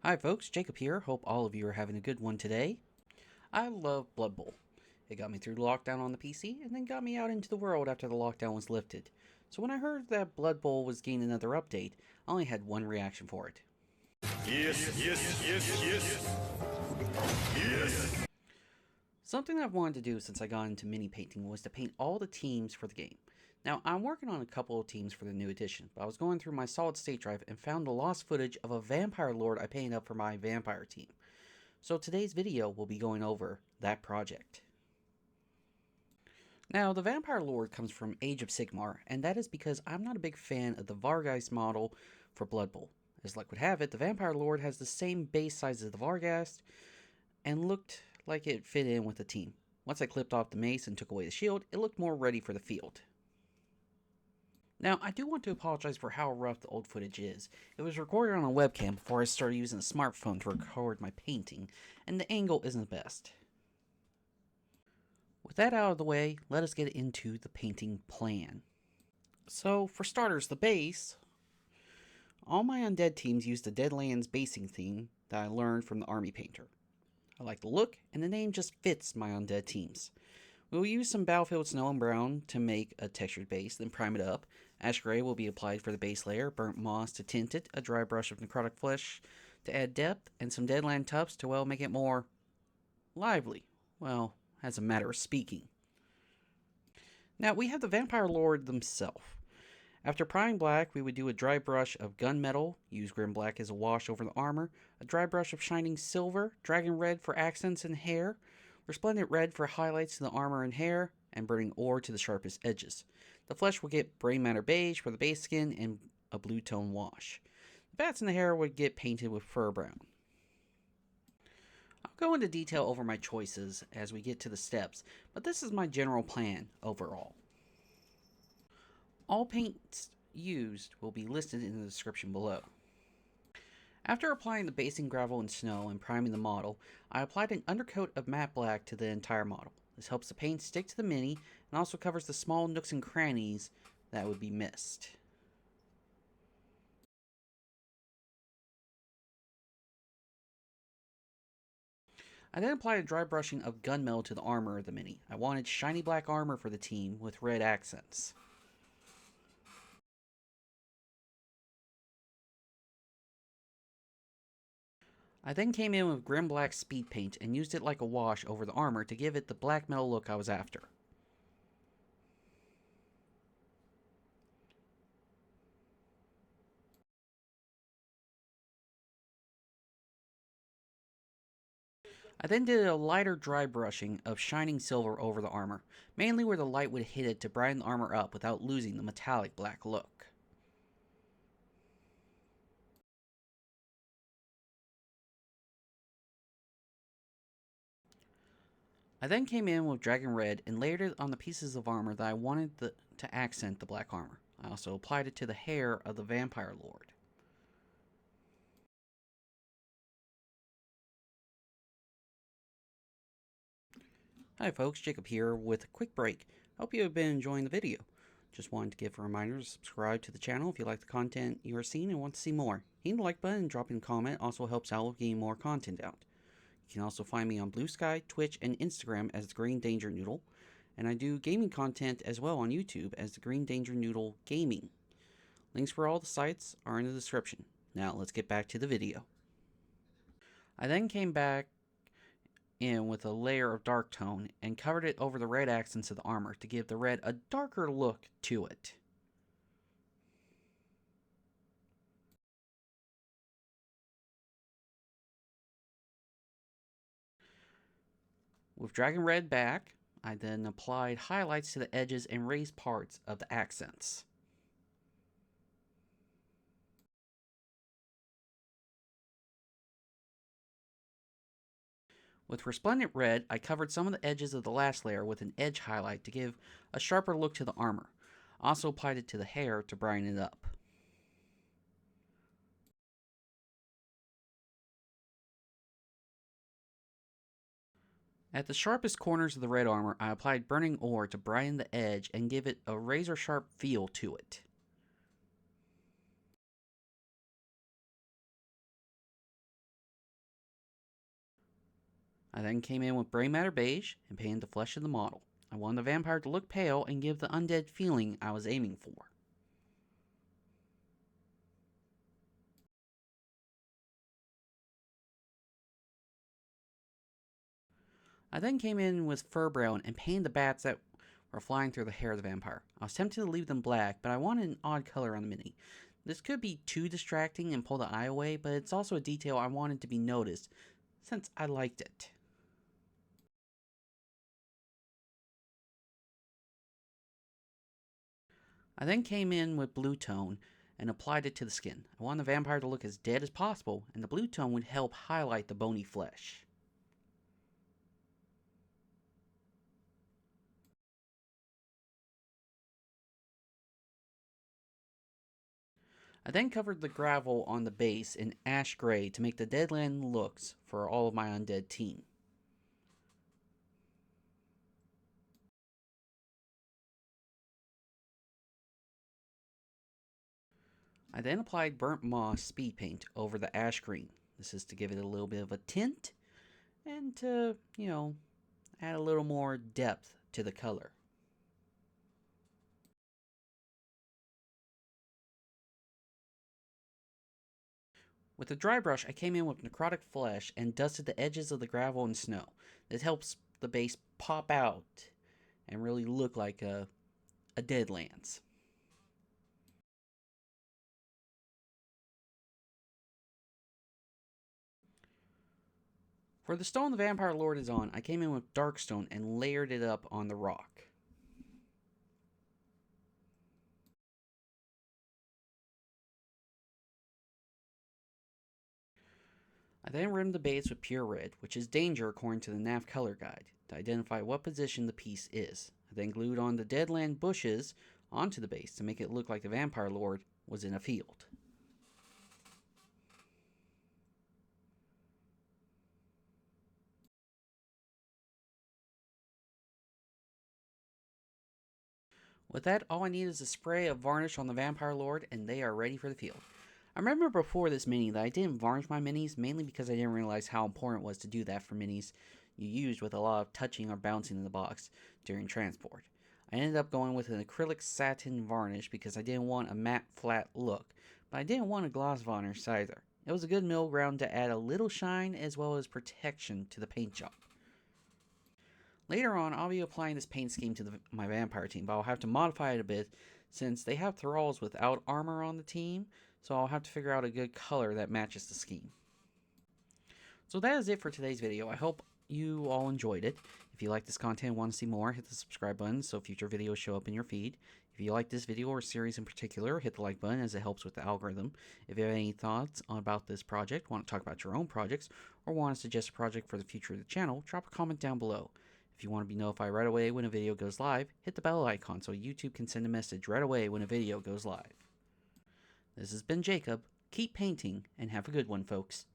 Hi folks, Jacob here. Hope all of you are having a good one today. I love Blood Bowl. It got me through lockdown on the PC and then got me out into the world after the lockdown was lifted. So when I heard that Blood Bowl was getting another update, I only had one reaction for it. Yes, yes, yes, yes. Yes. Something I've wanted to do since I got into mini painting was to paint all the teams for the game. Now, I'm working on a couple of teams for the new edition, but I was going through my solid state drive and found the lost footage of a vampire lord I painted up for my vampire team. So today's video will be going over that project. Now, the Vampire Lord comes from Age of Sigmar, and that is because I'm not a big fan of the Vargeist model for Blood Bowl. As luck would have it, the Vampire Lord has the same base size as the Vargeist, and looked like it fit in with the team. Once I clipped off the mace and took away the shield, it looked more ready for the field. Now, I do want to apologize for how rough the old footage is. It was recorded on a webcam before I started using a smartphone to record my painting, and the angle isn't the best. With that out of the way, let us get into the painting plan. So, for starters, the base. All my undead teams use the Deadlands basing theme that I learned from the army painter. I like the look, and the name just fits my undead teams. We'll use some Battlefield Snow and Brown to make a textured base, then prime it up. Ash Gray will be applied for the base layer, Burnt Moss to tint it, a dry brush of Necrotic Flesh to add depth, and some Deadland Tufts to, well, make it more lively. Well, as a matter of speaking. Now, we have the Vampire Lord himself. After priming black, we would do a dry brush of gunmetal, use Grim Black as a wash over the armor, a dry brush of shining silver, Dragon Red for accents and hair, Resplendent Red for highlights to the armor and hair, and burning ore to the sharpest edges. The flesh will get Brainmatter Beige for the base skin and a blue tone wash. The bats and the hair would get painted with fur brown. I'll go into detail over my choices as we get to the steps, but this is my general plan overall. All paints used will be listed in the description below. After applying the basing gravel and snow and priming the model, I applied an undercoat of matte black to the entire model. This helps the paint stick to the mini and also covers the small nooks and crannies that would be missed. I then applied a dry brushing of gunmetal to the armor of the mini. I wanted shiny black armor for the team with red accents. I then came in with Grim Black speed paint and used it like a wash over the armor to give it the black metal look I was after. I then did a lighter dry brushing of shining silver over the armor, mainly where the light would hit it to brighten the armor up without losing the metallic black look. I then came in with Dragon Red and layered it on the pieces of armor that I wanted to accent the black armor. I also applied it to the hair of the Vampire Lord. Hi folks, Jacob here with a quick break. Hope you have been enjoying the video. Just wanted to give a reminder to subscribe to the channel if you like the content you are seeing and want to see more. Hitting the like button and dropping a comment also helps out with getting more content out. You can also find me on Blue Sky, Twitch, and Instagram as the Green Danger Noodle, and I do gaming content as well on YouTube as the Green Danger Noodle Gaming. Links for all the sites are in the description. Now let's get back to the video. I then came back in with a layer of dark tone and covered it over the red accents of the armor to give the red a darker look to it. With Dragon Red back, I then applied highlights to the edges and raised parts of the accents. With Resplendent Red, I covered some of the edges of the last layer with an edge highlight to give a sharper look to the armor. Also applied it to the hair to brighten it up. At the sharpest corners of the red armor, I applied burning ore to brighten the edge and give it a razor sharp feel to it. I then came in with Brainmatter Beige and painted the flesh of the model. I wanted the vampire to look pale and give the undead feeling I was aiming for. I then came in with Fur Brown and painted the bats that were flying through the hair of the vampire. I was tempted to leave them black, but I wanted an odd color on the mini. This could be too distracting and pull the eye away, but it's also a detail I wanted to be noticed, since I liked it. I then came in with blue tone and applied it to the skin. I wanted the vampire to look as dead as possible, and the blue tone would help highlight the bony flesh. I then covered the gravel on the base in ash gray to make the Deadland looks for all of my undead team. I then applied burnt moss speed paint over the ash green. This is to give it a little bit of a tint and to, add a little more depth to the color. With the dry brush, I came in with Necrotic Flesh and dusted the edges of the gravel and snow. This helps the base pop out and really look like a Deadlands. For the stone the Vampire Lord is on, I came in with Darkstone and layered it up on the rock. I then rimmed the base with pure red, which is danger according to the NAF color guide, to identify what position the piece is. I then glued on the Deadland bushes onto the base to make it look like the Vampire Lord was in a field. With that, all I need is a spray of varnish on the Vampire Lord, and they are ready for the field. I remember before this mini that I didn't varnish my minis, mainly because I didn't realize how important it was to do that for minis you used with a lot of touching or bouncing in the box during transport. I ended up going with an acrylic satin varnish because I didn't want a matte flat look, but I didn't want a gloss varnish either. It was a good middle ground to add a little shine as well as protection to the paint job. Later on, I'll be applying this paint scheme to my vampire team, but I'll have to modify it a bit since they have thralls without armor on the team, so I'll have to figure out a good color that matches the scheme. So that is it for today's video. I hope you all enjoyed it. If you like this content and want to see more, hit the subscribe button so future videos show up in your feed. If you like this video or series in particular, hit the like button as it helps with the algorithm. If you have any thoughts about this project, want to talk about your own projects, or want to suggest a project for the future of the channel, drop a comment down below. If you want to be notified right away when a video goes live, hit the bell icon so YouTube can send a message right away when a video goes live. This has been Jacob. Keep painting and have a good one, folks.